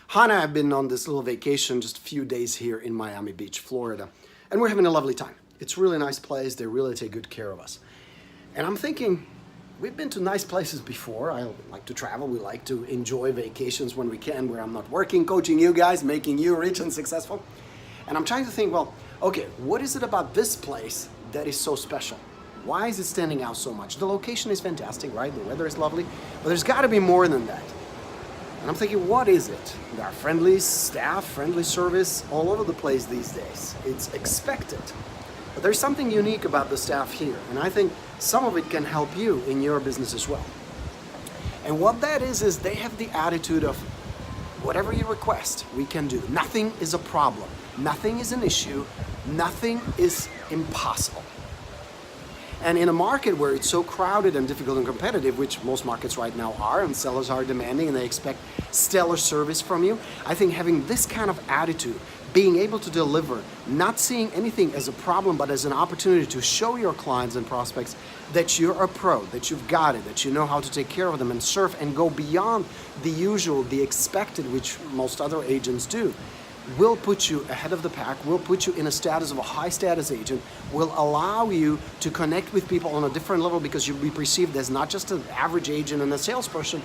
Hannah and I have been on this little vacation just a few days here in Miami Beach, Florida, and we're having a lovely time. It's a really nice place. They really take good care of us. And I'm thinking, we've been to nice places before. I like to travel. We like to enjoy vacations when we can, where I'm not working, coaching you guys, making you rich and successful. And I'm trying to think, well, okay, what is it about this place that is so special? Why is it standing out so much? The location is fantastic, right? The weather is lovely, but there's got to be more than that. And I'm thinking, what is it? There are friendly staff, friendly service all over the place these days. It's expected. But there's something unique about the staff here, and I think some of it can help you in your business as well. And what that is they have the attitude of, whatever you request, we can do. Nothing is a problem. Nothing is an issue. Nothing is impossible. And in a market where it's so crowded and difficult and competitive, which most markets right now are, and sellers are demanding and they expect stellar service from you, I think having this kind of attitude, being able to deliver, not seeing anything as a problem, but as an opportunity to show your clients and prospects that you're a pro, that you've got it, that you know how to take care of them and serve and go beyond the usual, the expected, which most other agents do, will put you ahead of the pack, will put you in a status of a high status agent, will allow you to connect with people on a different level because you'll be perceived as not just an average agent and a salesperson,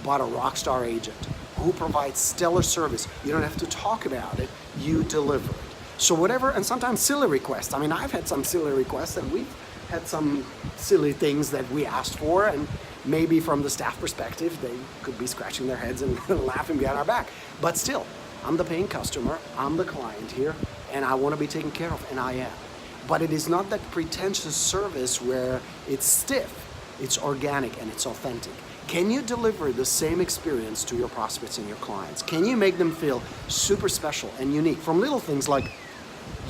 but a rock star agent who provides stellar service. You don't have to talk about it, you deliver it. So whatever, and sometimes silly requests. I mean, I've had some silly requests and we've had some silly things that we asked for, and maybe from the staff perspective, they could be scratching their heads and laughing behind our back. But still, I'm the paying customer, I'm the client here, and I want to be taken care of, and I am. But it is not that pretentious service where it's stiff, it's organic and it's authentic. Can you deliver the same experience to your prospects and your clients? Can you make them feel super special and unique? From little things like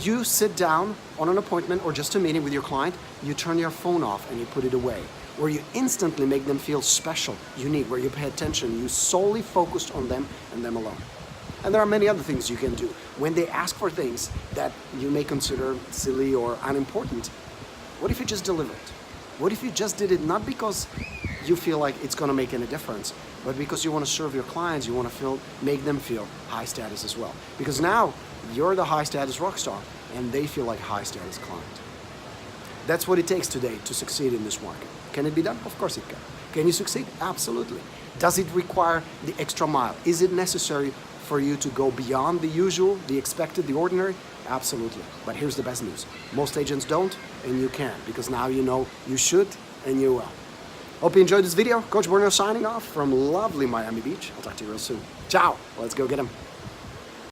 you sit down on an appointment or just a meeting with your client, you turn your phone off and you put it away. Where you instantly make them feel special, unique, where you pay attention, you solely focused on them and them alone. And there are many other things you can do. When they ask for things that you may consider silly or unimportant, what if you just deliver it? What if you just did it not because you feel like it's going to make any difference, but because you want to serve your clients, you want to make them feel high status as well. Because now you're the high status rock star and they feel like high status client. That's what it takes today to succeed in this market. Can it be done? Of course it can. Can you succeed? Absolutely. Does it require the extra mile? Is it necessary for you to go beyond the usual, the expected, the ordinary? Absolutely. But here's the best news. Most agents don't, and you can, because now you know you should and you will. Hope you enjoyed this video. Coach Borino signing off from lovely Miami Beach. I'll talk to you real soon. Ciao. Let's go get 'em.